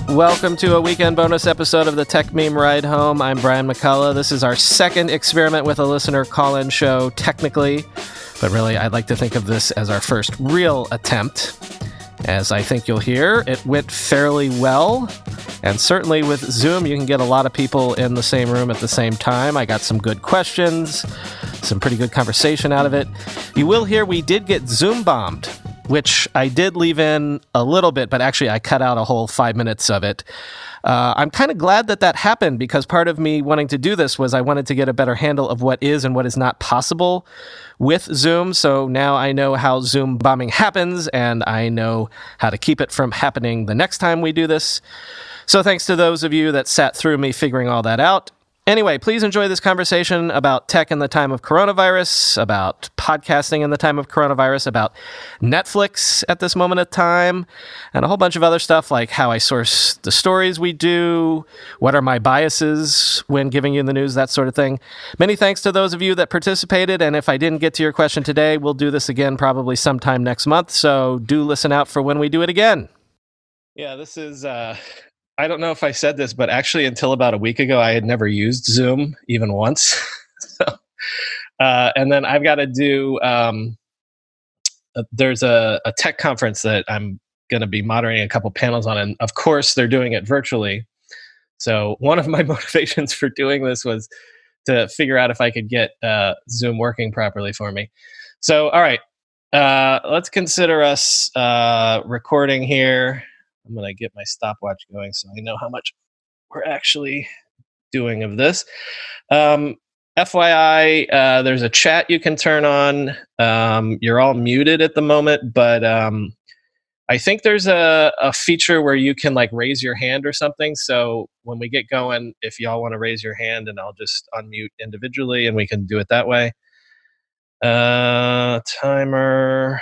Welcome to a weekend bonus episode of the Tech Meme Ride Home. I'm Brian McCullough. This is our second experiment with a listener call-in show, technically, but really I'd like to think of this as our first real attempt. As I think you'll hear, it went fairly well, and certainly with Zoom, you can get a lot of people in the same room at the same time. I got some good questions, some pretty good conversation out of it. You will hear we did get Zoom bombed, which I did leave in a little bit, but actually I cut out a whole 5 minutes of it. I'm kind of glad that happened, because part of me wanting to do this was I wanted to get a better handle of what is and what is not possible with Zoom. So now I know how Zoom bombing happens, and I know how to keep it from happening the next time we do this. So thanks to those of you that sat through me figuring all that out. Anyway, please enjoy this conversation about tech in the time of coronavirus, about podcasting in the time of coronavirus, about Netflix at this moment of time, and a whole bunch of other stuff like how I source the stories we do, what are my biases when giving you the news, that sort of thing. Many thanks to those of you that participated, and if I didn't get to your question today, we'll do this again probably sometime next month, so do listen out for when we do it again. Yeah, this is... I don't know if I said this, but actually until about a week ago, I had never used Zoom even once. And then I've got to do, there's a tech conference that I'm going to be moderating a couple panels on. And of course, they're doing it virtually. So one of my motivations for doing this was to figure out if I could get Zoom working properly for me. So, all right, let's consider us recording here. I'm going to get my stopwatch going so I know how much we're actually doing of this. FYI, there's a chat you can turn on. You're all muted at the moment, but I think there's a feature where you can like raise your hand or something. So when we get going, if y'all want to raise your hand, and I'll just unmute individually and we can do it that way. Timer.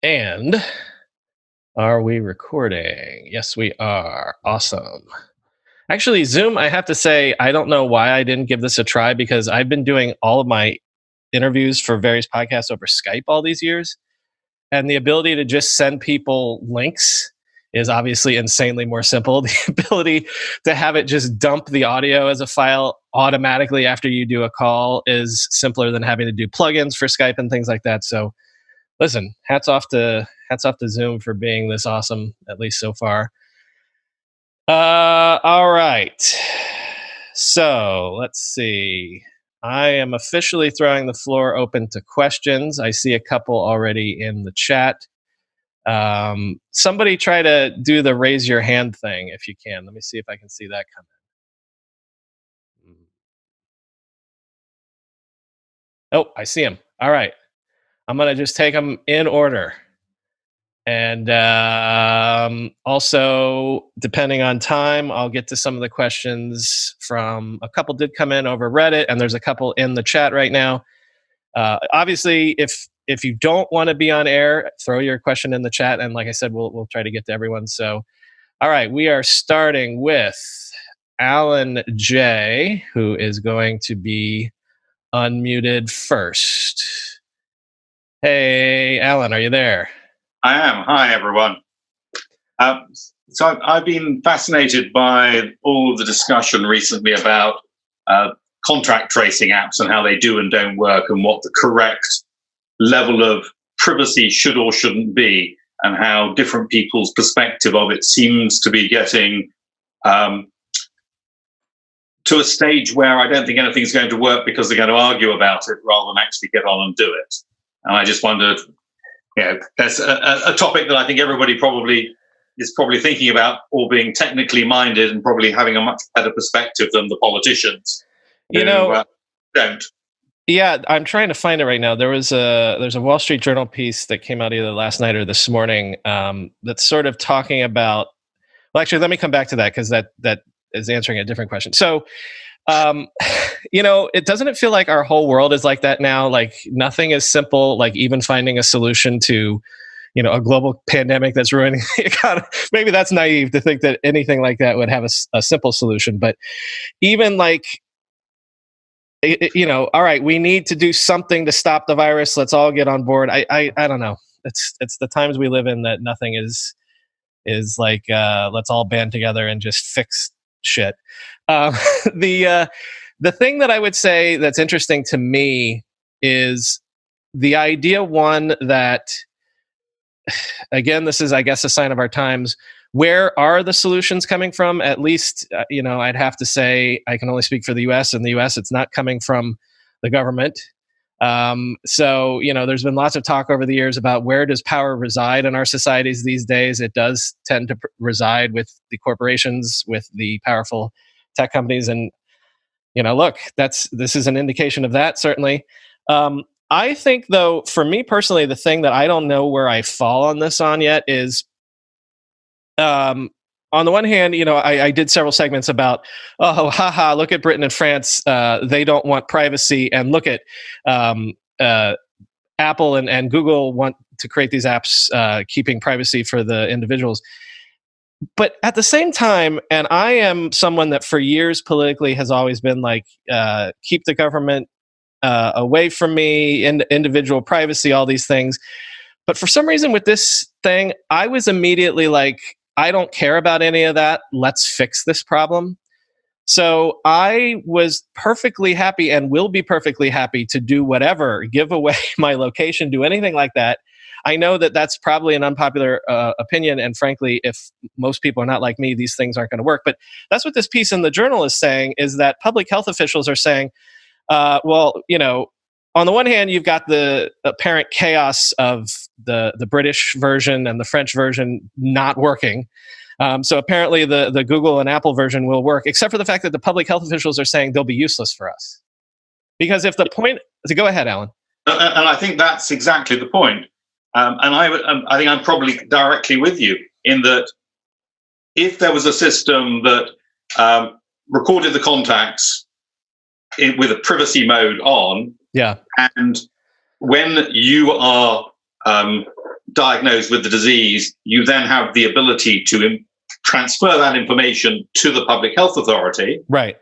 And... are we recording? Yes, we are. Awesome. Actually, Zoom, I have to say, I don't know why I didn't give this a try, because I've been doing all of my interviews for various podcasts over Skype all these years. And the ability to just send people links is obviously insanely more simple. The ability to have it just dump the audio as a file automatically after you do a call is simpler than having to do plugins for Skype and things like that. So listen, hats off to Zoom for being this awesome, at least so far. All right. So let's see. I am officially throwing the floor open to questions. I see a couple already in the chat. Somebody try to do the raise your hand thing if you can. Let me see if I can see that come in. Oh, I see him. All right. I'm going to just take them in order. And also, depending on time, I'll get to some of the questions from a couple did come in over Reddit, and there's a couple in the chat right now. Obviously, if you don't want to be on air, throw your question in the chat. And like I said, we'll try to get to everyone. So, all right, we are starting with Alan J., who is going to be unmuted first. Hey, Alan, are you there? I am. Hi, everyone. So I've been fascinated by all of the discussion recently about contract tracing apps and how they do and don't work, and what the correct level of privacy should or shouldn't be, and how different people's perspective of it seems to be getting to a stage where I don't think anything's going to work because they're going to argue about it rather than actually get on and do it. And I just wondered, that's a topic that I think everybody is probably thinking about, or being technically minded and probably having a much better perspective than the politicians. Don't. Yeah, I'm trying to find it right now. There's a Wall Street Journal piece that came out either last night or this morning that's sort of talking about. Well, actually, let me come back to that, because that is answering a different question. So. It feel like our whole world is like that now? Like nothing is simple, like even finding a solution to, a global pandemic that's ruining the economy. Maybe that's naive to think that anything like that would have a simple solution. But even like, all right, we need to do something to stop the virus. Let's all get on board. I don't know. It's the times we live in that nothing is is like, let's all band together and just fix shit. Um, the thing that I would say that's interesting to me is the idea, one, that, again, this is, I guess, a sign of our times. Where are the solutions coming from? At least, I'd have to say, I can only speak for the US. In the US, it's not coming from the government. So, there's been lots of talk over the years about where does power reside in our societies these days. It does tend to reside with the corporations, with the powerful tech companies. And, look, this is an indication of that, certainly. I think, though, for me personally, the thing that I don't know where I fall on this on yet is, on the one hand, I did several segments about, haha, look at Britain and France. They don't want privacy. And look at Apple and Google want to create these apps keeping privacy for the individuals. But at the same time, and I am someone that for years politically has always been like, keep the government away from me, individual privacy, all these things. But for some reason with this thing, I was immediately like, I don't care about any of that. Let's fix this problem. So I was perfectly happy and will be perfectly happy to do whatever, give away my location, do anything like that. I know that that's probably an unpopular opinion. And frankly, if most people are not like me, these things aren't going to work. But that's what this piece in the Journal is saying, is that public health officials are saying, on the one hand, you've got the apparent chaos of the British version and the French version not working. So apparently the Google and Apple version will work, except for the fact that the public health officials are saying they'll be useless for us. Because if the point... So go ahead, Alan. And I think that's exactly the point. And I think I'm probably directly with you in that if there was a system that recorded the contacts with a privacy mode on, yeah, and when you are diagnosed with the disease, you then have the ability to transfer that information to the public health authority, right?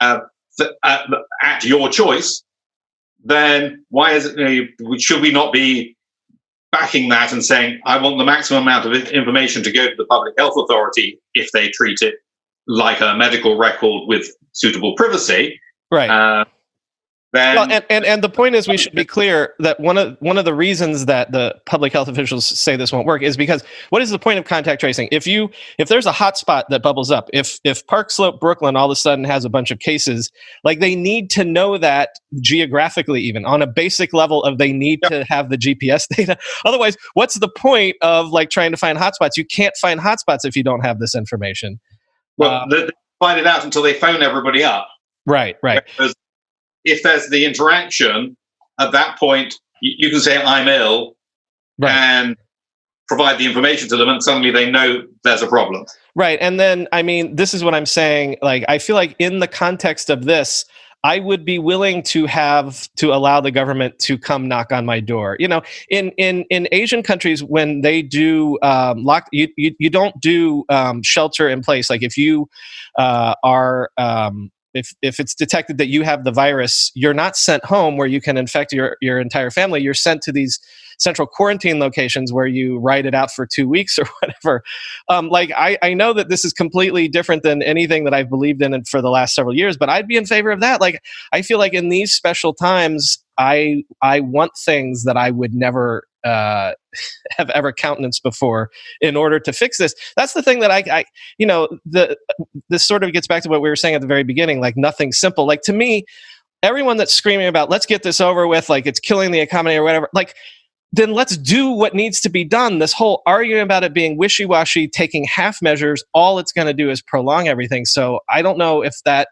At your choice. Then why is it? Should we not be backing that and saying, I want the maximum amount of information to go to the public health authority if they treat it like a medical record with suitable privacy, right? And the point is, we should be clear that one of the reasons that the public health officials say this won't work is because what is the point of contact tracing? If there's a hot spot that bubbles up, if Park Slope, Brooklyn, all of a sudden has a bunch of cases, like they need to know that geographically, even on a basic level of they need to have the GPS data. Otherwise, what's the point of like trying to find hotspots? You can't find hotspots if you don't have this information. Well, they find it out until they phone everybody up. Right. Because if there's the interaction, at that point, you can say, I'm ill, right, and provide the information to them, and suddenly they know there's a problem. Right. And then, I mean, this is what I'm saying. Like, I feel like in the context of this, I would be willing to allow the government to come knock on my door. In Asian countries, when they do you don't do shelter in place. Like if you are if it's detected that you have the virus, you're not sent home where you can infect your entire family. You're sent to these central quarantine locations where you ride it out for 2 weeks or whatever. I know that this is completely different than anything that I've believed in for the last several years, but I'd be in favor of that. Like, I feel like in these special times, I want things that I would never have ever countenanced before in order to fix this. That's the thing that this sort of gets back to what we were saying at the very beginning, like nothing simple. Like to me, everyone that's screaming about, let's get this over with, like it's killing the economy or whatever, like, then let's do what needs to be done. This whole arguing about it being wishy-washy, taking half measures, all it's going to do is prolong everything. So I don't know if that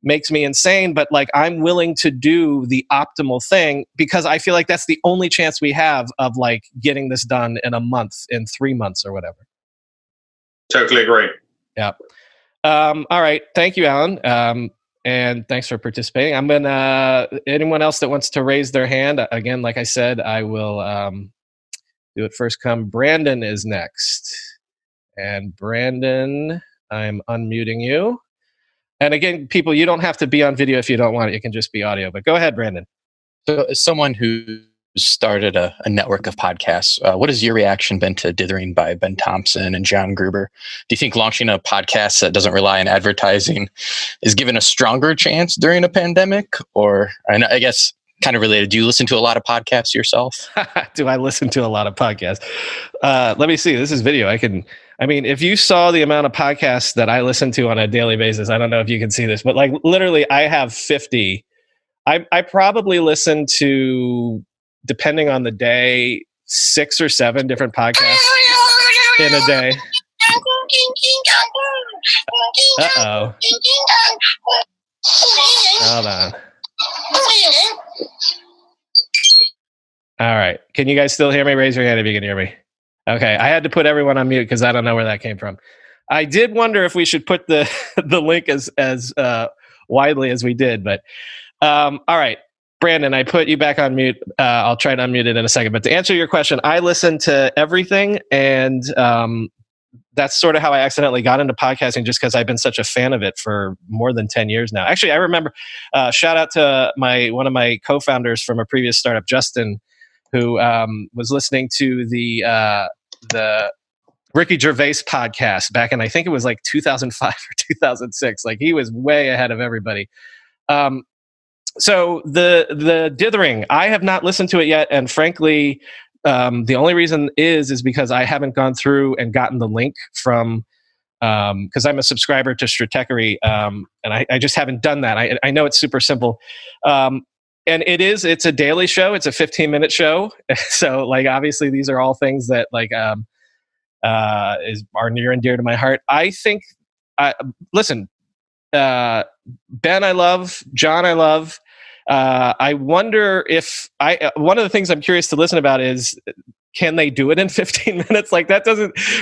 makes me insane, but like I'm willing to do the optimal thing because I feel like that's the only chance we have of like getting this done in a month, in 3 months or whatever. Totally agree. Yeah. All right. Thank you, Alan. And thanks for participating. I'm gonna anyone else that wants to raise their hand, again, like I said, I will do it first come. Brandon is next. And Brandon, I'm unmuting you. And again, people, you don't have to be on video if you don't want it. You can just be audio. But go ahead, Brandon. So as someone who started a network of podcasts. What has your reaction been to Dithering by Ben Thompson and John Gruber? Do you think launching a podcast that doesn't rely on advertising is given a stronger chance during a pandemic? Or I guess kind of related, do you listen to a lot of podcasts yourself? Do I listen to a lot of podcasts? Let me see. This is video. If you saw the amount of podcasts that I listen to on a daily basis, I don't know if you can see this, but like literally I have 50. I probably listen to, depending on the day, 6 or 7 different podcasts in a day. Uh-oh. Hold on. All right. Can you guys still hear me? Raise your hand if you can hear me. Okay. I had to put everyone on mute because I don't know where that came from. I did wonder if we should put the link as widely as we did, but all right. Brandon, I put you back on mute. I'll try to unmute it in a second. But to answer your question, I listen to everything, and that's sort of how I accidentally got into podcasting, just because I've been such a fan of it for more than 10 years now. Actually, I remember, shout out to one of my co-founders from a previous startup, Justin, who was listening to the Ricky Gervais podcast back in, I think it was like 2005 or 2006. Like, he was way ahead of everybody. So the Dithering, I have not listened to it yet, and frankly, the only reason is because I haven't gone through and gotten the link from, because I'm a subscriber to Stratechery, and I just haven't done that. I know it's super simple, and it's a daily show. It's a 15-minute show, so like obviously these are all things that like are near and dear to my heart. I think, listen, Ben I love, John I love. I wonder if one of the things I'm curious to listen about is, can they do it in 15 minutes? Like,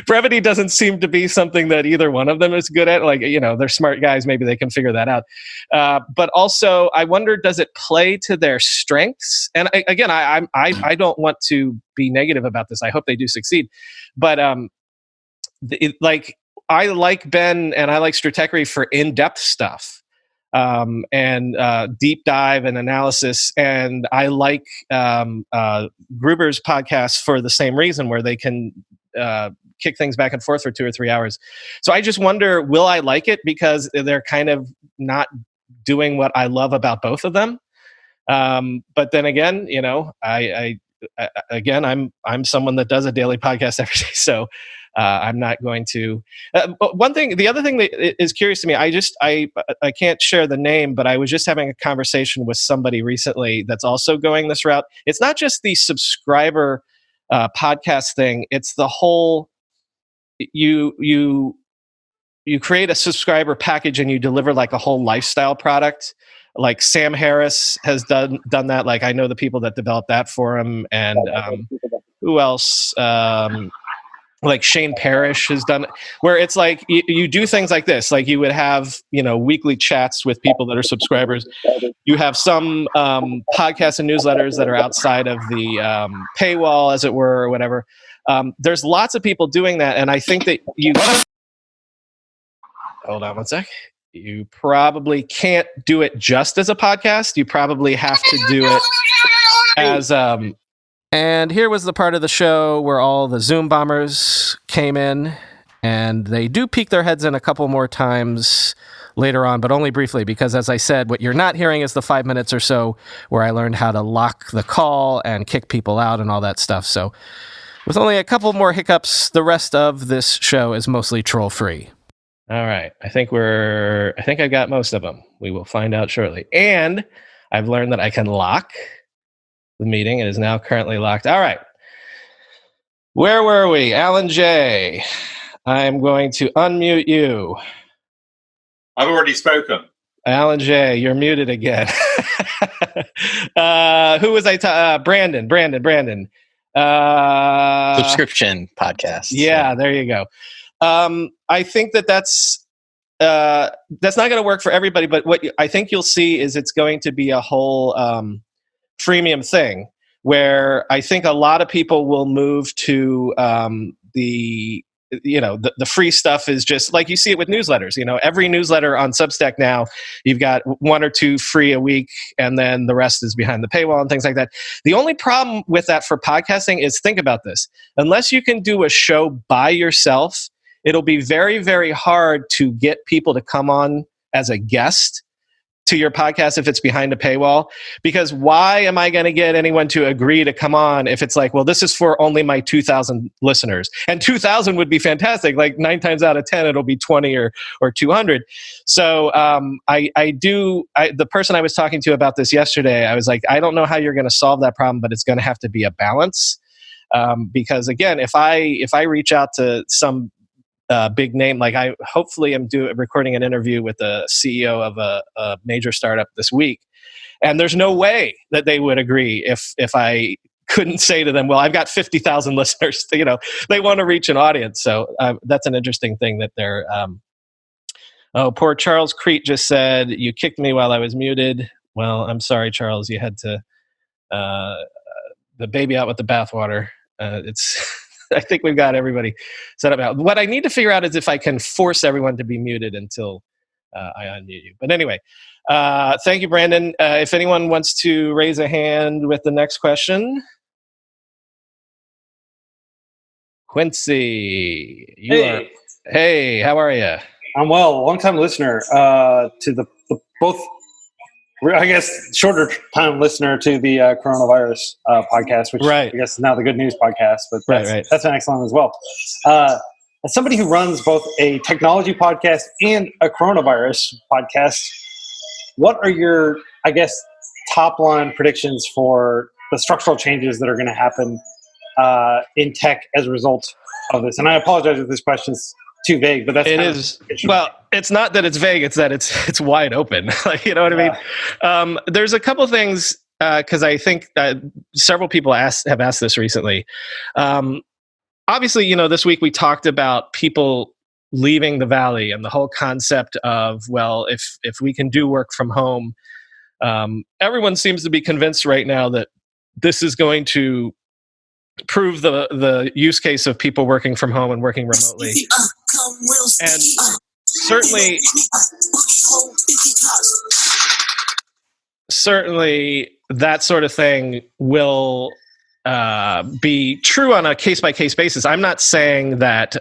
brevity doesn't seem to be something that either one of them is good at. Like, they're smart guys. Maybe they can figure that out. But also I wonder, does it play to their strengths? And I don't want to be negative about this. I hope they do succeed. But I like Ben and I like Stratechery for in-depth stuff. And deep dive and analysis. And I like Gruber's podcast for the same reason, where they can kick things back and forth for 2 or 3 hours. So I just wonder, will I like it because they're kind of not doing what I love about both of them? But then again, I'm someone that does a daily podcast every day. So I'm not going to. The other thing that is curious to me, I can't share the name, but I was just having a conversation with somebody recently that's also going this route. It's not just the subscriber podcast thing; it's the whole you create a subscriber package and you deliver like a whole lifestyle product. Like Sam Harris has done that. Like, I know the people that developed that for him, and who else? Like Shane Parrish has done, where it's like you do things like this. Like, you would have, weekly chats with people that are subscribers. You have some podcasts and newsletters that are outside of the paywall, as it were, or whatever. There's lots of people doing that. And I think that hold on one sec. You probably can't do it just as a podcast. You probably have to do it as And here was the part of the show where all the Zoom bombers came in, and they do peek their heads in a couple more times later on, but only briefly, because as I said, what you're not hearing is the 5 minutes or so where I learned how to lock the call and kick people out and all that stuff. So with only a couple more hiccups, the rest of this show is mostly troll-free. All right. I think I've got most of them. We will find out shortly. And I've learned that I can lock the meeting. It is now currently locked. All right. Where were we? Alan J. I'm going to unmute you. I've already spoken. Alan J., you're muted again. Who was I? Brandon. Subscription podcast. Yeah, there you go. I think that's not going to work for everybody, but what I think you'll see is it's going to be a whole freemium thing where I think a lot of people will move to the the free stuff is just like you see it with newsletters. Every newsletter on Substack now, you've got one or two free a week, and then the rest is behind the paywall and things like that. The only problem with that for podcasting is, think about this. Unless you can do a show by yourself, it'll be very, very hard to get people to come on as a guest to your podcast if it's behind a paywall. Because why am I going to get anyone to agree to come on if it's like, well, this is for only my 2,000 listeners? And 2,000 would be fantastic. Like 9 times out of 10, it'll be 20 or 200. So the person I was talking to about this yesterday, I was like, I don't know how you're going to solve that problem, but it's going to have to be a balance. Because again, if I reach out to some big name, like I hopefully am recording an interview with the CEO of a major startup this week, and there's no way that they would agree if I couldn't say to them, well, I've got 50,000 listeners. They want to reach an audience. So that's an interesting thing that they're. Poor Charles Crete just said, you kicked me while I was muted. Well, I'm sorry, Charles. You had to the baby out with the bathwater. I think we've got everybody set up now. What I need to figure out is if I can force everyone to be muted until I unmute you. But anyway, thank you, Brandon. If anyone wants to raise a hand with the next question. Quincy, Hey, how are you? I'm well. Long-time listener to the both. I guess shorter time listener to the coronavirus podcast, which I guess is now the Good News podcast, but that's an excellent as well. As somebody who runs both a technology podcast and a coronavirus podcast, what are your, I guess, top line predictions for the structural changes that are going to happen in tech as a result of this? And I apologize if this question's too vague, but it is. Well, it's not that it's vague; it's that it's wide open. You know what I mean? There's a couple things because I think several people have asked this recently. Obviously, this week we talked about people leaving the valley and the whole concept of, well, if we can do work from home, everyone seems to be convinced right now that this is going to prove the use case of people working from home and working remotely. And certainly that sort of thing will be true on a case-by-case basis. I'm not saying that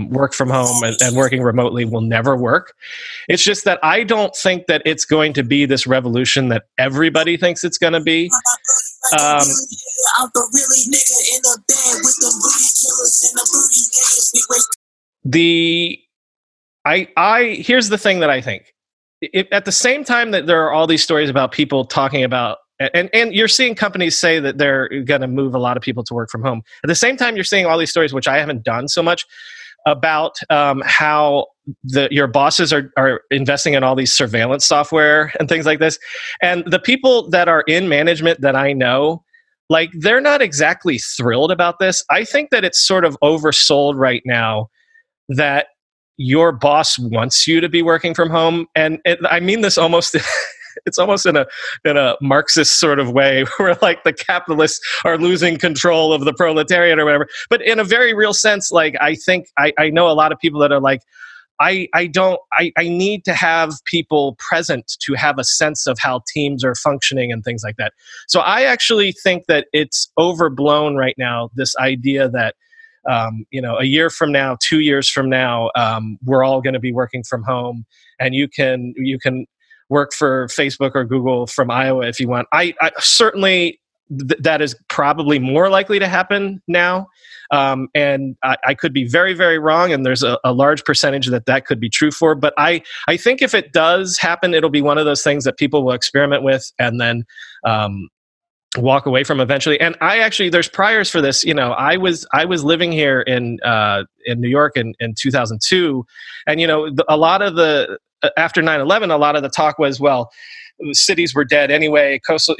work from home and working remotely will never work. It's just that I don't think that it's going to be this revolution that everybody thinks it's going to be. Here's the thing that I think. At the same time that there are all these stories about people talking about, and you're seeing companies say that they're going to move a lot of people to work from home. At the same time, you're seeing all these stories, which I haven't done so much, about how your bosses are investing in all these surveillance software and things like this. And the people that are in management that I know, like, they're not exactly thrilled about this. I think that it's sort of oversold right now that your boss wants you to be working from home. And I mean this almost, it's almost in a Marxist sort of way where like the capitalists are losing control of the proletariat or whatever. But in a very real sense, like I think I know a lot of people that are like, I need to have people present to have a sense of how teams are functioning and things like that. So I actually think that it's overblown right now, this idea that a year from now, 2 years from now, we're all going to be working from home, and you can work for Facebook or Google from Iowa if you want. I certainly that is probably more likely to happen now, and I could be very, very wrong. And there's a large percentage that could be true for. But I think if it does happen, it'll be one of those things that people will experiment with and then walk away from eventually. And there's priors for this. I was living here in New York in 2002, and a lot of the after 9/11, a lot of the talk was, well, cities were dead anyway, coastal,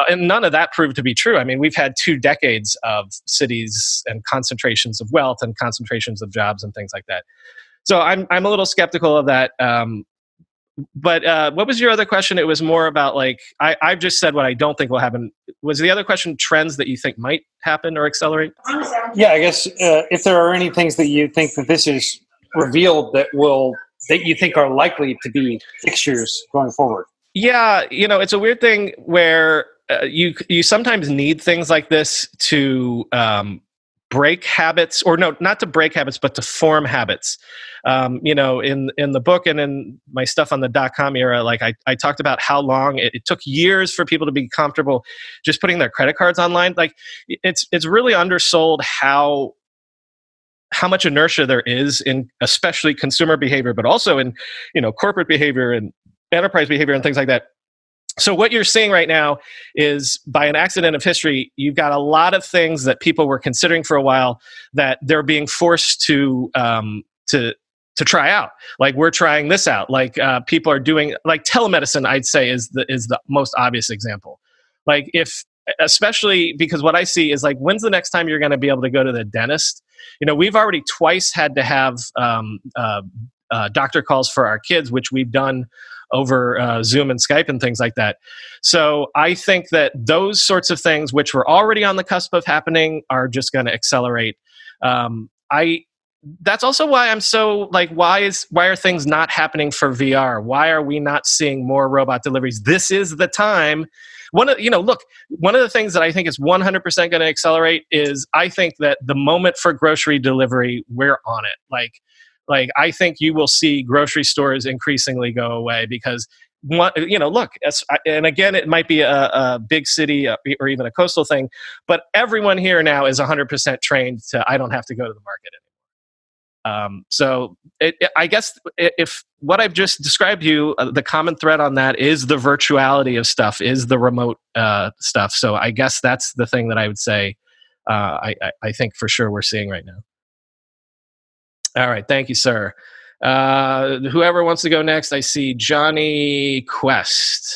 and none of that proved to be true. I mean, we've had 2 decades of cities and concentrations of wealth and concentrations of jobs and things like that. So I'm a little skeptical of that. But what was your other question? It was more about like, I've just said what I don't think will happen. Was the other question trends that you think might happen or accelerate? Yeah, I guess if there are any things that you think that this is revealed that you think are likely to be fixtures going forward. Yeah, it's a weird thing where you sometimes need things like this to break habits, or no, not to break habits, but to form habits. In the book and in my stuff on the .com era, like I talked about how long it took years for people to be comfortable just putting their credit cards online. Like it's really undersold how much inertia there is in especially consumer behavior, but also in corporate behavior and enterprise behavior and things like that. So what you're seeing right now is, by an accident of history, you've got a lot of things that people were considering for a while that they're being forced to try out. Like we're trying this out. Like people are doing, like telemedicine, I'd say is the most obvious example. Like especially because what I see is like, when's the next time you're going to be able to go to the dentist? We've already twice had to have doctor calls for our kids, which we've done over Zoom and Skype and things like that. So I think that those sorts of things, which were already on the cusp of happening, are just going to accelerate. That's also why I'm so like, why are things not happening for VR? Why are we not seeing more robot deliveries? This is the time. One of the things that I think is 100% going to accelerate is, I think that the moment for grocery delivery, we're on it. Like I think you will see grocery stores increasingly go away because, and again, it might be a big city or even a coastal thing, but everyone here now is 100% trained to, I don't have to go to the market anymore. So I guess if what I've just described to you, the common thread on that is the virtuality of stuff, is the remote stuff. So I guess that's the thing that I would say I think for sure we're seeing right now. All right. Thank you, sir. Whoever wants to go next, I see Johnny Quest.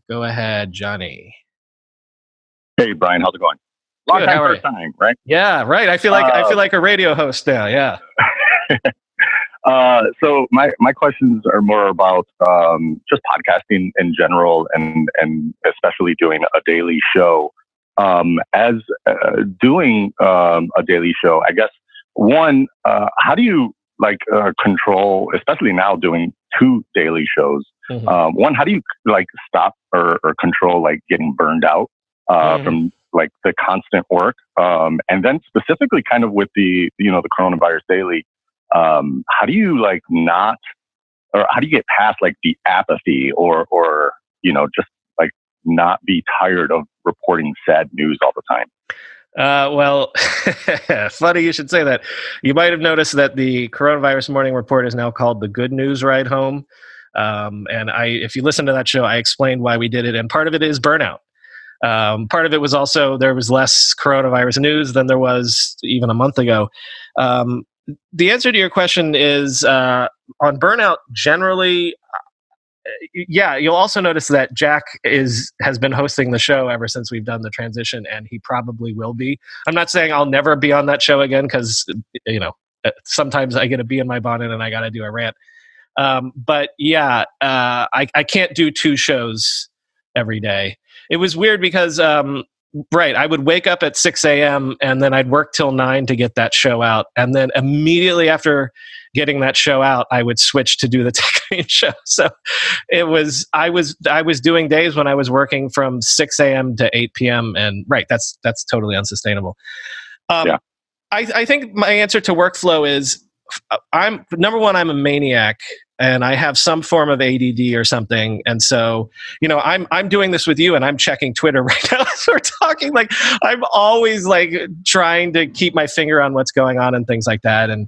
Go ahead, Johnny. Hey, Brian. How's it going? Long time, first time, right? Yeah, right. I feel like a radio host now. Yeah. So my questions are more about just podcasting in general, and especially doing a daily show. As doing a daily show, I guess. One, how do you control, especially now doing 2 daily shows? Mm-hmm. One, how do you stop or control getting burned out from the constant work? And then specifically kind of with the coronavirus daily, how do you how do you get past the apathy or just not be tired of reporting sad news all the time? Well, funny you should say that. You might have noticed that the Coronavirus Morning Report is now called The Good News Ride Home. And if you listen to that show, I explained why we did it. And part of it is burnout. Part of it was also there was less coronavirus news than there was even a month ago. The answer to your question is on burnout generally. Yeah, you'll also notice that Jack has been hosting the show ever since we've done the transition, and he probably will be. I'm not saying I'll never be on that show again because sometimes I get a bee in my bonnet and I got to do a rant. But yeah, I can't do 2 shows every day. It was weird because I would wake up at 6 a.m. and then I'd work till 9 to get that show out, and then immediately after getting that show out, I would switch to do the Tech Green show. So I was doing days when I was working from 6 a.m. to 8 p.m. and that's totally unsustainable. Yeah. I think my answer to workflow is I'm a maniac and I have some form of ADD or something. And so, I'm doing this with you and I'm checking Twitter right now as we're talking. I'm always trying to keep my finger on what's going on and things like that. And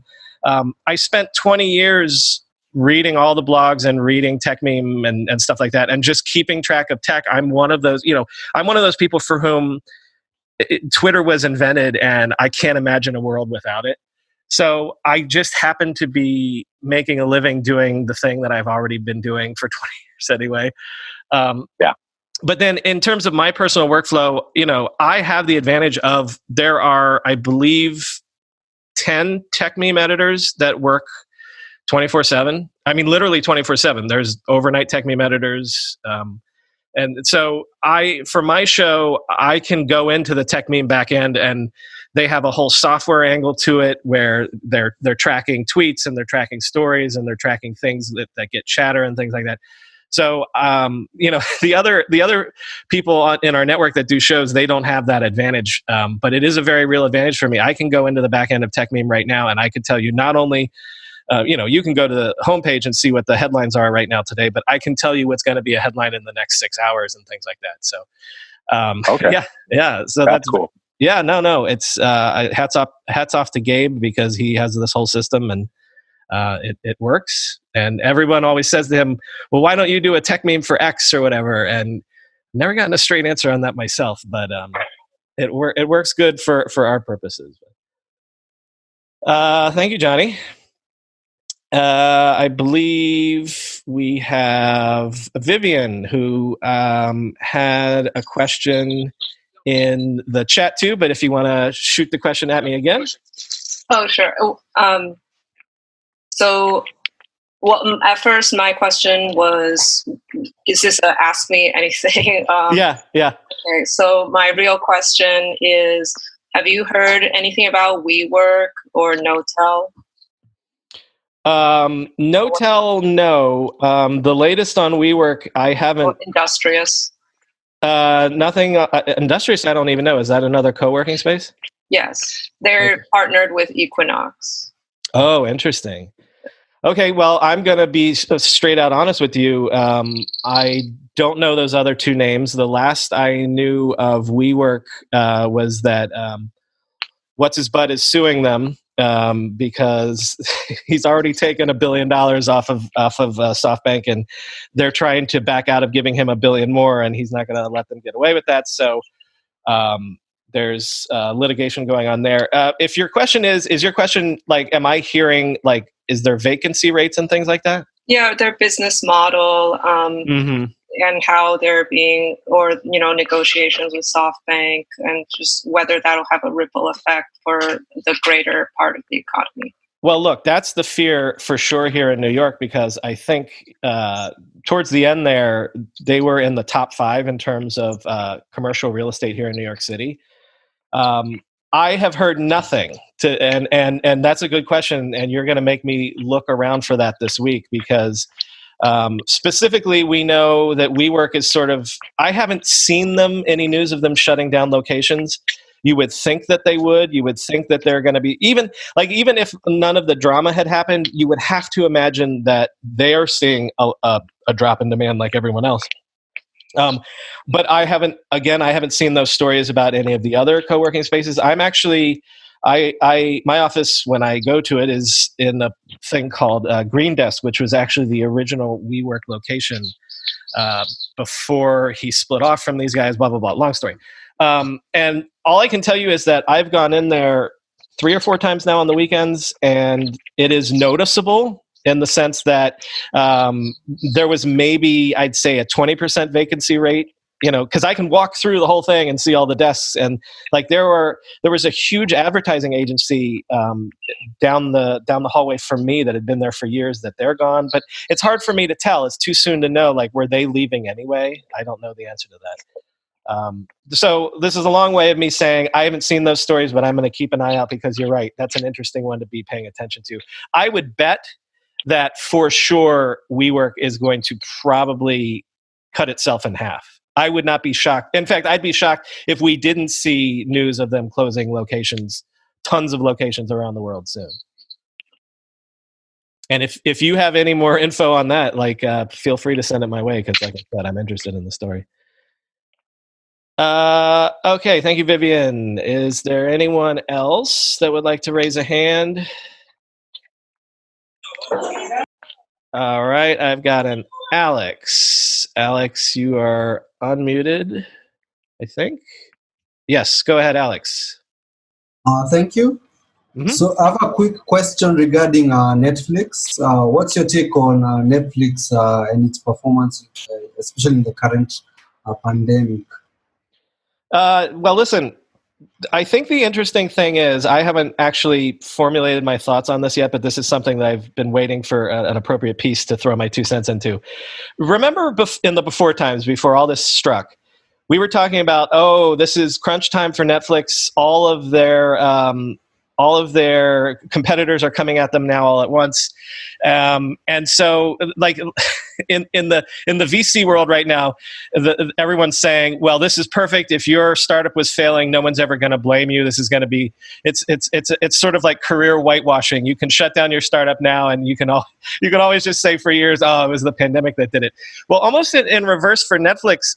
I spent 20 years reading all the blogs and reading tech meme and stuff like that and just keeping track of tech. I'm one of those people for whom Twitter was invented and I can't imagine a world without it. So I just happen to be making a living doing the thing that I've already been doing for 20 years anyway. Yeah. But then in terms of my personal workflow, I have the advantage of there are, I believe, 10 tech meme editors that work 24/7. I mean, literally 24/7. There's overnight tech meme editors. And so for my show, I can go into the tech meme backend, and they have a whole software angle to it where they're tracking tweets and they're tracking stories and they're tracking things that get chatter and things like that. So, the other people in our network that do shows, they don't have that advantage. But it is a very real advantage for me. I can go into the back end of Tech Meme right now, and I can tell you not only, you can go to the homepage and see what the headlines are right now today, but I can tell you what's going to be a headline in the next 6 hours and things like that. So, okay. Yeah. So that's cool. Yeah, no. It's hats off to Gabe, because he has this whole system, and it works. And everyone always says to him, well, why don't you do a tech meme for X or whatever? And never gotten a straight answer on that myself, but it works good for our purposes. Thank you, Johnny. I believe we have Vivian, who had a question in the chat too, but if you want to shoot the question at me again. Oh, sure. So, at first my question was, is this a ask me anything? Yeah. Okay, so my real question is, have you heard anything about WeWork or NoTel? NoTel, no. The latest on WeWork, I haven't. Industrious? Nothing. Industrious, I don't even know. Is that another co-working space? Yes. They're partnered with Equinox. Oh, interesting. Okay, well, I'm going to be straight out honest with you. I don't know those other two names. The last I knew of WeWork was that What's His Butt is suing them because he's already taken $1 billion off of SoftBank, and they're trying to back out of giving him $1 billion more, and he's not going to let them get away with that. So there's litigation going on there. If your question is your question like, am I hearing like, is there vacancy rates and things like that? Yeah, their business model and how they're being, or negotiations with SoftBank, and just whether that'll have a ripple effect for the greater part of the economy. Well, look, that's the fear for sure here in New York, because I think towards the end there, they were in the top 5 in terms of commercial real estate here in New York City. I have heard nothing and that's a good question, and you're going to make me look around for that this week, because specifically we know that WeWork is sort of, I haven't seen any news of them shutting down locations. You would think that they would. You would think that they're going to be, even if none of the drama had happened, you would have to imagine that they are seeing a drop in demand like everyone else. But I haven't seen those stories about any of the other co-working spaces. I'm actually, my office, when I go to it, is in a thing called Green Desk, which was actually the original WeWork location before he split off from these guys, blah, blah, blah. Long story. And all I can tell you is that I've gone in there 3 or 4 times now on the weekends, and it is noticeable in the sense that there was maybe, I'd say, a 20% vacancy rate, because I can walk through the whole thing and see all the desks. And like there was a huge advertising agency down the hallway from me that had been there for years, that they're gone. But it's hard for me to tell. It's too soon to know, like, were they leaving anyway? I don't know the answer to that. So this is a long way of me saying I haven't seen those stories, but I'm going to keep an eye out, because you're right. That's an interesting one to be paying attention to. I would bet that for sure WeWork is going to probably cut itself in half. I would not be shocked. In fact, I'd be shocked if we didn't see news of them closing locations, tons of locations around the world soon. And if you have any more info on that, like, feel free to send it my way, because like I said, I'm interested in the story. Okay, thank you, Vivian. Is there anyone else that would like to raise a hand? All right, I've got an Alex. Alex, you are unmuted, I think. Yes, go ahead, Alex. Thank you. Mm-hmm. So I have a quick question regarding Netflix. What's your take on Netflix and its performance, especially in the current pandemic? Well, listen, I think the interesting thing is I haven't actually formulated my thoughts on this yet, but this is something that I've been waiting for an appropriate piece to throw my 2 cents into. Remember in the before times, before all this struck, we were talking about, this is crunch time for Netflix. All of their competitors are coming at them now all at once. And so, like in the VC world right now, everyone's saying, well, this is perfect. If your startup was failing, no one's ever going to blame you. This is going to be, it's sort of like career whitewashing. You can shut down your startup now, and you can always just say for years, it was the pandemic that did it. Well, almost in reverse for Netflix,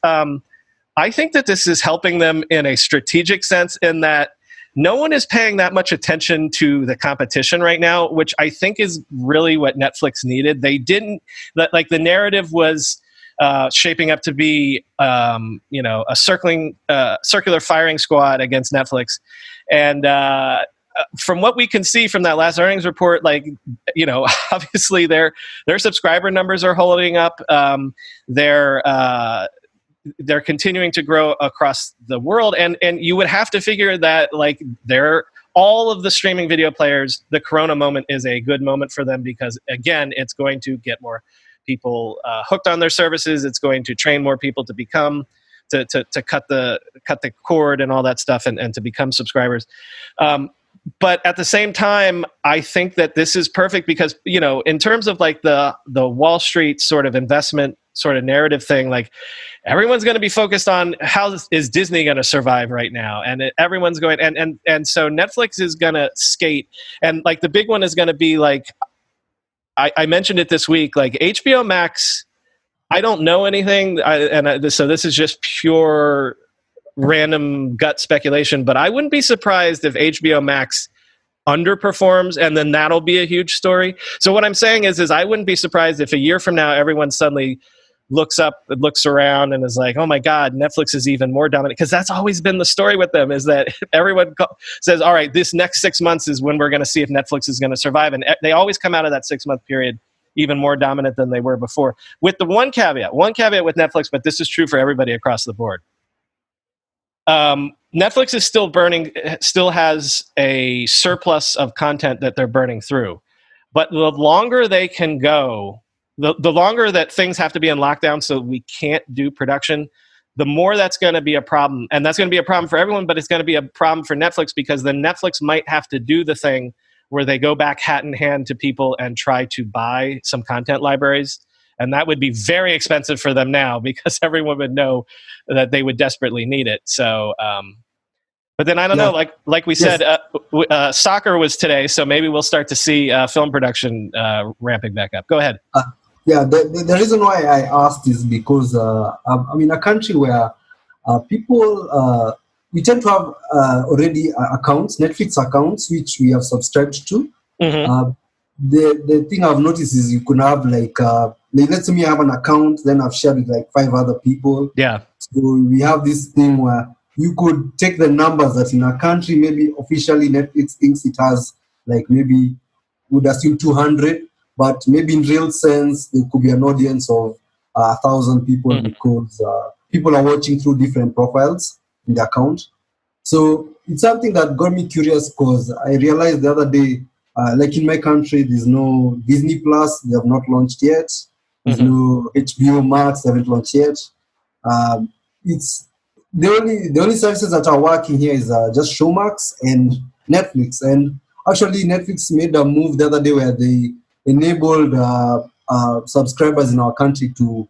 I think that this is helping them in a strategic sense, in that no one is paying that much attention to the competition right now, which I think is really what Netflix needed. They didn't, like, the narrative was shaping up to be, a circular firing squad against Netflix. And from what we can see from that last earnings report, obviously their subscriber numbers are holding up. They're continuing to grow across the world, and you would have to figure that, like, all of the streaming video players, the Corona moment is a good moment for them, because again, it's going to get more people hooked on their services. It's going to train more people to become to cut the cord and all that stuff, and to become subscribers. But at the same time, I think that this is perfect because, in terms of like the Wall Street sort of investment sort of narrative thing, like, everyone's going to be focused on how is Disney going to survive right now, and everyone's going, and so Netflix is going to skate, and like the big one is going to be like, I mentioned it this week, like HBO Max. I don't know anything, so this is just pure random gut speculation, but I wouldn't be surprised if HBO Max underperforms, and then that'll be a huge story. So what I'm saying is I wouldn't be surprised if a year from now everyone suddenly looks around and is like, oh my God, Netflix is even more dominant, because that's always been the story with them, is that everyone says, all right, this next 6 months is when we're going to see if Netflix is going to survive, and they always come out of that 6-month period even more dominant than they were before, with the one caveat with Netflix, but this is true for everybody across the board. Netflix is still has a surplus of content that they're burning through. But the longer they can go, the longer that things have to be in lockdown so we can't do production, the more that's going to be a problem. And that's going to be a problem for everyone, but it's going to be a problem for Netflix, because then Netflix might have to do the thing where they go back hat in hand to people and try to buy some content libraries. And that would be very expensive for them now, because everyone would know that they would desperately need it. So, but then I don't know, like we said, soccer was today, so maybe we'll start to see film production ramping back up. Go ahead. The reason why I asked is because I'm in a country where people, we tend to have already accounts, Netflix accounts, which we have subscribed to. Mm-hmm. The thing I've noticed is you could have let's say me have an account, then I've shared with like 5 other people. Yeah. So we have this thing where you could take the numbers that in a country, maybe officially Netflix thinks it has, like, maybe would assume 200, but maybe in real sense there could be an audience of 1,000 people, mm-hmm. because people are watching through different profiles in the account. So it's something that got me curious, because I realized the other day, like in my country, there's no Disney Plus, they have not launched yet. There's mm-hmm. no HBO Max, they haven't launched yet. It's the only services that are working here is just Showmax and Netflix. And actually, Netflix made a move the other day where they enabled subscribers in our country to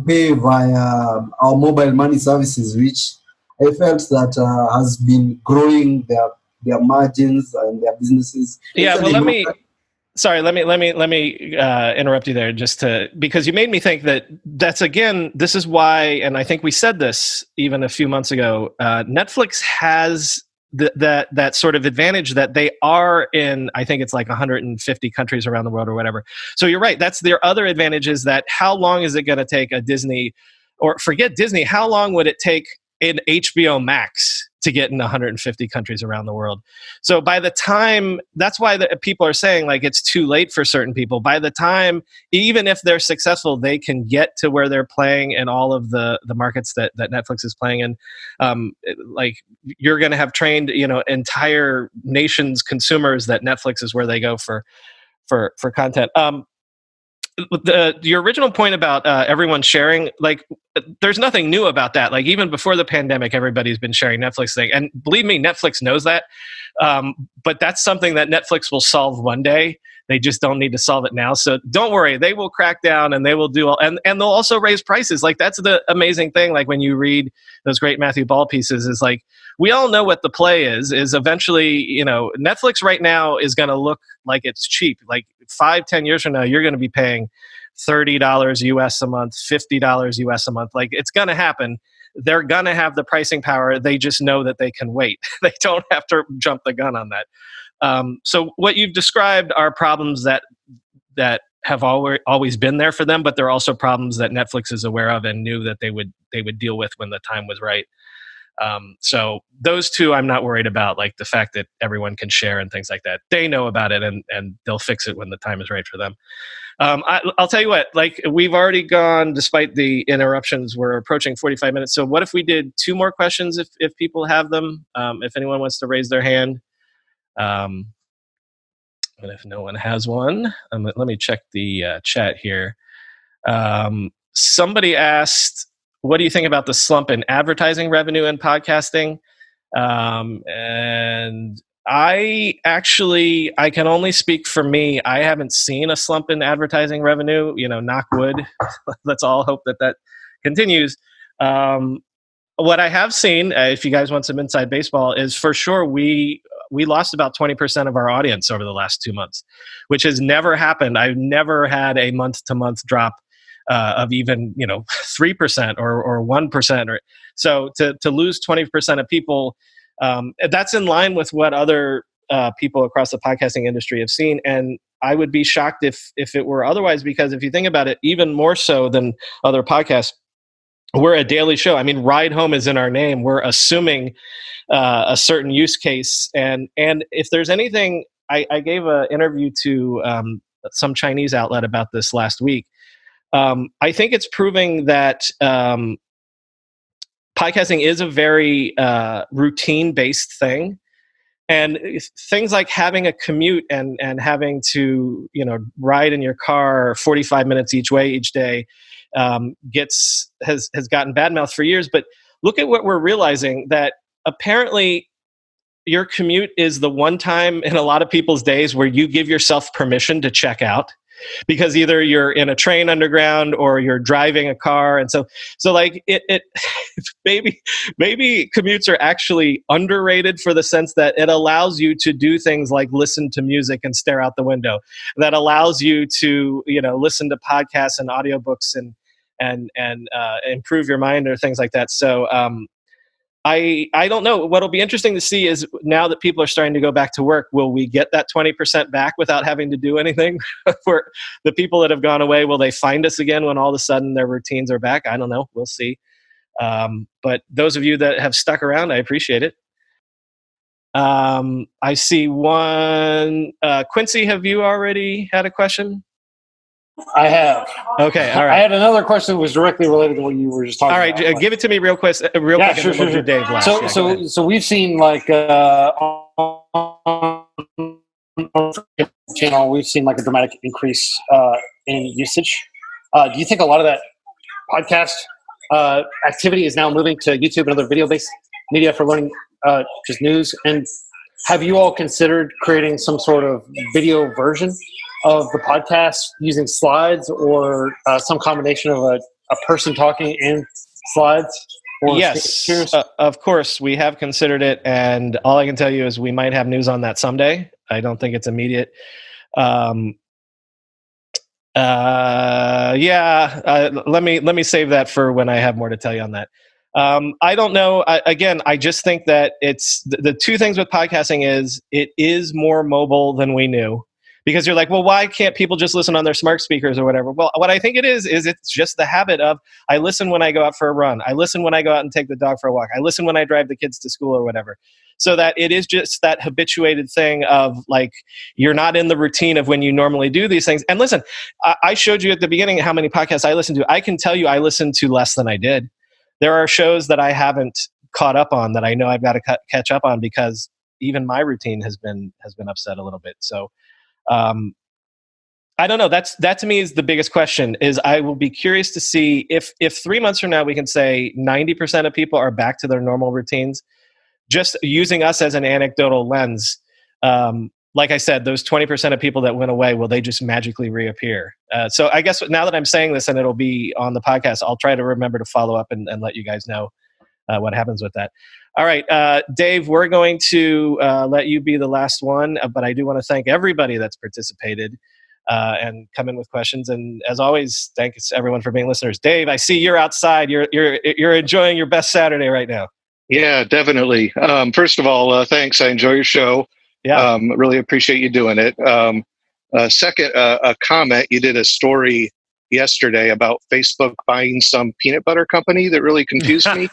pay via our mobile money services, which I felt that has been growing their margins and their businesses. Yeah, well, let me interrupt you there, because you made me think that's again, this is why, and I think we said this even a few months ago, Netflix has that sort of advantage that they are in, I think it's like 150 countries around the world or whatever. So you're right, that's their other advantage, is that how long is it going to take a Disney, or forget Disney, how long would it take an HBO Max to get in 150 countries around the world. So by the time, that's why people are saying like it's too late for certain people. By the time, even if they're successful, they can get to where they're playing in all of the markets that Netflix is playing in. Like you're going to have trained, entire nations' consumers that Netflix is where they go for content. Your original point about everyone sharing, like, there's nothing new about that. Like, even before the pandemic, everybody's been sharing Netflix thing, and believe me, Netflix knows that. But that's something that Netflix will solve one day. They just don't need to solve it now. So don't worry, they will crack down and they will do all, and they'll also raise prices. Like, that's the amazing thing. Like, when you read those great Matthew Ball pieces, is like, we all know what the play is eventually, Netflix right now is going to look like it's cheap. Like 5-10 years from now, you're going to be paying $30 US a month, $50 US a month. Like, it's going to happen. They're going to have the pricing power. They just know that they can wait. They don't have to jump the gun on that. So what you've described are problems that have always been there for them, but they're also problems that Netflix is aware of and knew that they would deal with when the time was right. So those two, I'm not worried about, like the fact that everyone can share and things like that. They know about it, and they'll fix it when the time is right for them. I'll tell you what, like, we've already gone, despite the interruptions, we're approaching 45 minutes. So what if we did 2 more questions if people have them, if anyone wants to raise their hand. And if no one has one, let me check the chat here. Somebody asked, what do you think about the slump in advertising revenue in podcasting? And I can only speak for me. I haven't seen a slump in advertising revenue, knock wood. Let's all hope that continues. What I have seen, if you guys want some inside baseball, is for sure we lost about 20% of our audience over the last 2 months, which has never happened. I've never had a month-to-month drop of even 3% or 1%. Or so to lose 20% of people, that's in line with what other people across the podcasting industry have seen. And I would be shocked if it were otherwise, because if you think about it, even more so than other podcasts, we're a daily show. I mean, Ride Home is in our name. We're assuming a certain use case. And if there's anything, I gave an interview to some Chinese outlet about this last week. I think it's proving that podcasting is a very routine-based thing. And things like having a commute and having to, ride in your car 45 minutes each way each day has gotten badmouthed for years. But look at what we're realizing, that apparently your commute is the one time in a lot of people's days where you give yourself permission to check out, because either you're in a train underground or you're driving a car. And so like it maybe commutes are actually underrated, for the sense that it allows you to do things like listen to music and stare out the window, that allows you to, listen to podcasts and audiobooks and improve your mind or things like that. So, I don't know. What'll be interesting to see is, now that people are starting to go back to work, will we get that 20% back without having to do anything? For the people that have gone away, will they find us again when all of a sudden their routines are back? I don't know. We'll see. But those of you that have stuck around, I appreciate it. I see one. Quincy, have you already had a question? I have. Okay, all right. I had another question that was directly related to what you were just talking about. All right, give it to me real quick. Yeah, sure. Dave last. So we've seen, like, on channel, we've seen like a dramatic increase in usage. Do you think a lot of that podcast activity is now moving to YouTube and other video-based media for learning just news? And have you all considered creating some sort of video version of the podcast using slides, or some combination of a person talking and slides? Yes, of course. We have considered it, and all I can tell you is we might have news on that someday. I don't think it's immediate. Let me save that for when I have more to tell you on that. I don't know. I just think that it's the two things with podcasting is it is more mobile than we knew. because you're like, well, why can't people just listen on their smart speakers or whatever? Well, what I think it is it's just the habit of, I listen when I go out for a run. I listen when I go out and take the dog for a walk. I listen when I drive the kids to school or whatever. So that it is just that habituated thing of like, you're not in the routine of when you normally do these things. And listen, I showed you at the beginning how many podcasts I listen to. I can tell you I listen to less than I did. There are shows that I haven't caught up on that I know I've got to catch up on because even my routine has been upset a little bit. So I don't know. That to me is the biggest question. Is I will be curious to see if 3 months from now we can say 90% of people are back to their normal routines. Just using us as an anecdotal lens, like I said, those 20% of people that went away, will they just magically reappear? So I guess now that I'm saying this and it'll be on the podcast, I'll try to remember to follow up and let you guys know what happens with that. All right, Dave, we're going to let you be the last one, but I do want to thank everybody that's participated and come in with questions. And as always, thanks everyone for being listeners. Dave, I see you're outside. You're enjoying your best Saturday right now. Yeah, definitely. First of all, thanks. I enjoy your show. Yeah. Really appreciate you doing it. Second, a comment. You did a story yesterday about Facebook buying some peanut butter company that really confused me.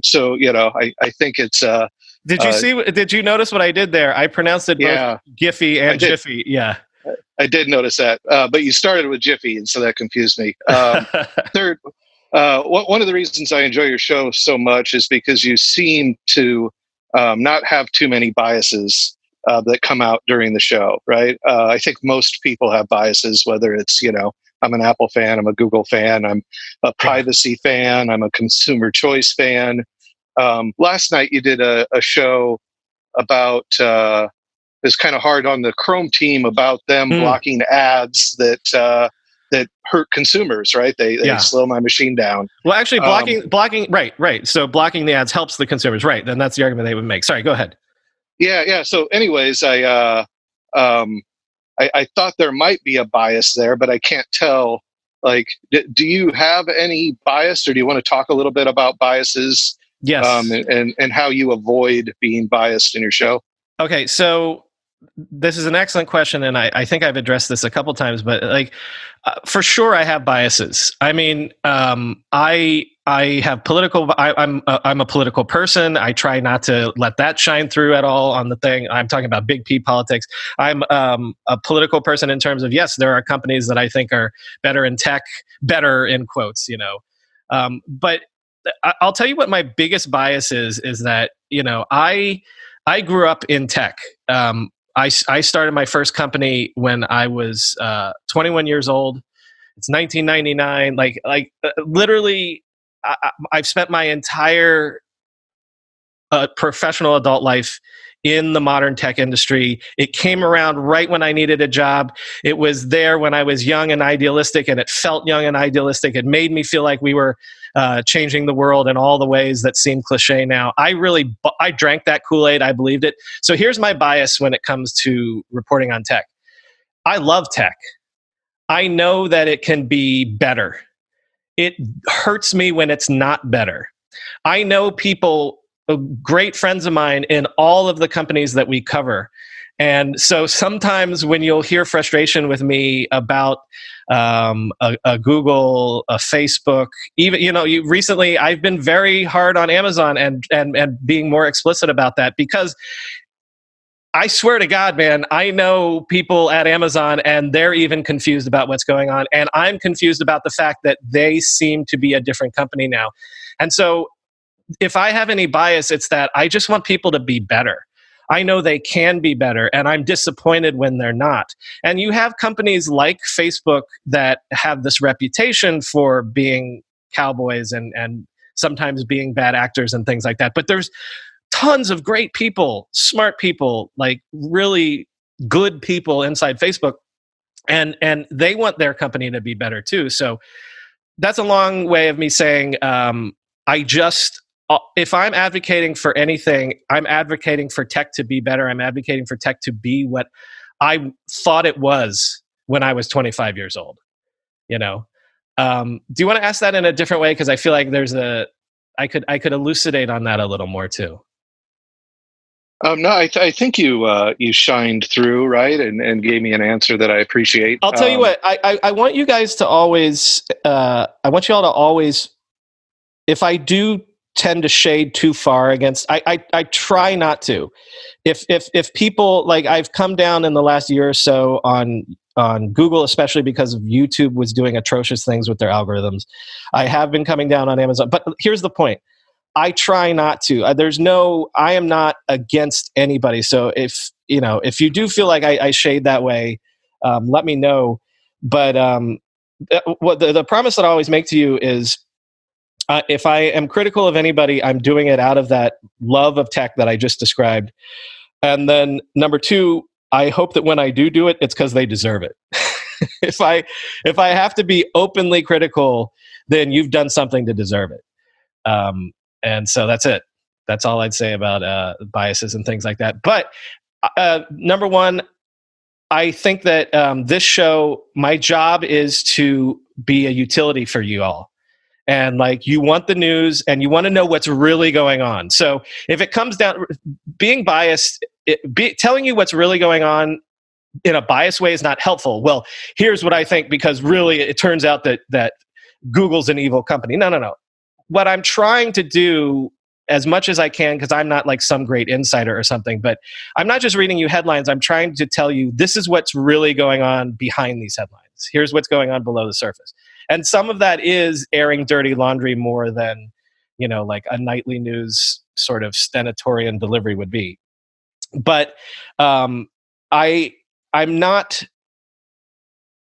So, I think it's... Did you notice what I did there? I pronounced it both Giphy and Jiffy. Yeah. I did notice that. But you started with Jiffy, and so that confused me. Third, one of the reasons I enjoy your show so much is because you seem to not have too many biases that come out during the show, right? I think most people have biases, whether it's, I'm an Apple fan, I'm a Google fan, I'm a privacy fan, I'm a consumer choice fan. Last night you did a show about, it's kind of hard on the Chrome team about them blocking ads that hurt consumers, right? They slow my machine down. Well, actually, blocking, right. So blocking the ads helps the consumers, right? Then that's the argument they would make. Sorry, go ahead. Yeah. So, anyways, I thought there might be a bias there, but I can't tell. Like, do you have any bias, or do you want to talk a little bit about biases? Yes. And how you avoid being biased in your show? Okay, so this is an excellent question, and I think I've addressed this a couple times, but for sure I have biases. I mean, I have political. I'm a political person. I try not to let that shine through at all on the thing. I'm talking about big P politics. I'm a political person in terms of, yes, there are companies that I think are better in tech, better in quotes, but I'll tell you what my biggest bias is that, I grew up in tech. I started my first company when I was 21 years old. It's 1999. Literally, I've spent my entire professional adult life in the modern tech industry. It came around right when I needed a job. It was there when I was young and idealistic, and it felt young and idealistic. It made me feel like we were changing the world in all the ways that seem cliche now. I drank that Kool-Aid. I believed it. So here's my bias when it comes to reporting on tech. I love tech. I know that it can be better. It hurts me when it's not better. I know people, great friends of mine in all of the companies that we cover. And so sometimes when you'll hear frustration with me about a Google, a Facebook, even, recently I've been very hard on Amazon and being more explicit about that, because I swear to God, man, I know people at Amazon and they're even confused about what's going on. And I'm confused about the fact that they seem to be a different company now. And so if I have any bias, it's that I just want people to be better. I know they can be better, and I'm disappointed when they're not. And you have companies like Facebook that have this reputation for being cowboys and sometimes being bad actors and things like that. But there's tons of great people, smart people, like really good people inside Facebook, and they want their company to be better too. So that's a long way of me saying if I'm advocating for anything, I'm advocating for tech to be better. I'm advocating for tech to be what I thought it was when I was 25 years old. Do you want to ask that in a different way? Because I feel like I could elucidate on that a little more too. No, I think you shined through, right, and gave me an answer that I appreciate. I'll tell you what, I want you guys to always, I want you all to always, if I do tend to shade too far against, I try not to. If people, like, I've come down in the last year or so on Google, especially because of YouTube was doing atrocious things with their algorithms. I have been coming down on Amazon, but here's the point. I try not to. I am not against anybody. So if you do feel like I shade that way, let me know. But what the promise that I always make to you is, if I am critical of anybody, I'm doing it out of that love of tech that I just described. And then number two, I hope that when I do it, it's because they deserve it. If I have to be openly critical, then you've done something to deserve it. And so that's it. That's all I'd say about biases and things like that. But number one, I think that this show, my job is to be a utility for you all. And like, you want the news and you want to know what's really going on. So if it comes down, being biased, telling you what's really going on in a biased way is not helpful. Well, here's what I think, because really it turns out that Google's an evil company. No. What I'm trying to do, as much as I can, because I'm not like some great insider or something, but I'm not just reading you headlines. I'm trying to tell you, this is what's really going on behind these headlines. Here's what's going on below the surface. And some of that is airing dirty laundry more than, like a nightly news sort of stentorian delivery would be. But I'm not...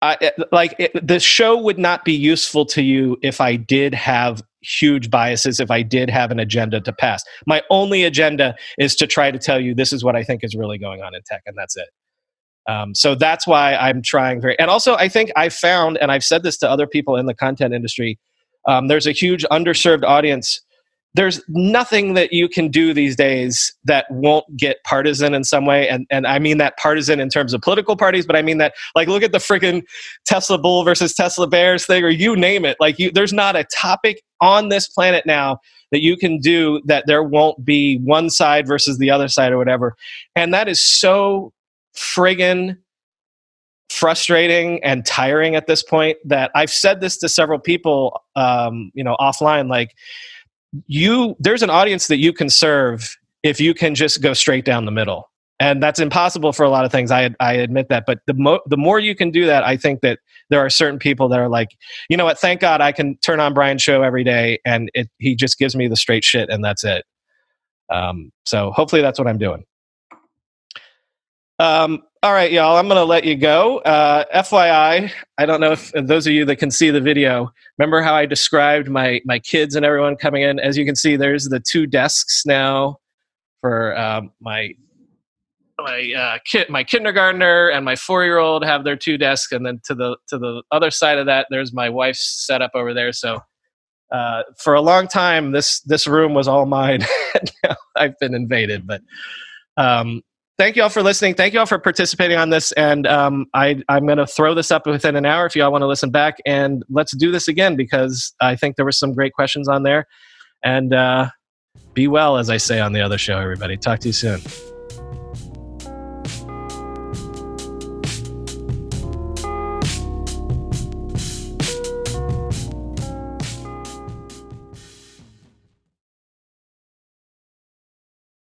the show would not be useful to you if I did have huge biases, if I did have an agenda to pass. My only agenda is to try to tell you this is what I think is really going on in tech, and that's it. So that's why I'm trying and also I think I found, and I've said this to other people in the content industry, there's a huge underserved audience. There's nothing that you can do these days that won't get partisan in some way. And I mean that partisan in terms of political parties, but I mean that, like, look at the freaking Tesla bull versus Tesla bears thing, or you name it. Like, there's not a topic on this planet now that you can do that there won't be one side versus the other side or whatever. And that is so friggin' frustrating and tiring at this point that I've said this to several people, offline, like, there's an audience that you can serve if you can just go straight down the middle. And that's impossible for a lot of things. I admit that. But the more you can do that, I think that there are certain people that are like, you know what, thank God I can turn on Brian's show every day and he just gives me the straight shit and that's it. So hopefully that's what I'm doing. All right, y'all, I'm going to let you go. FYI, I don't know if those of you that can see the video, remember how I described my kids and everyone coming in? As you can see, there's the 2 desks now for my kindergartner and my 4-year-old have their 2 desks, and then to the other side of that, there's my wife's setup over there. So for a long time, this room was all mine. Now I've been invaded, but thank you all for listening. Thank you all for participating on this. And I'm going to throw this up within an hour if you all want to listen back. And let's do this again, because I think there were some great questions on there. And be well, as I say on the other show, everybody. Talk to you soon.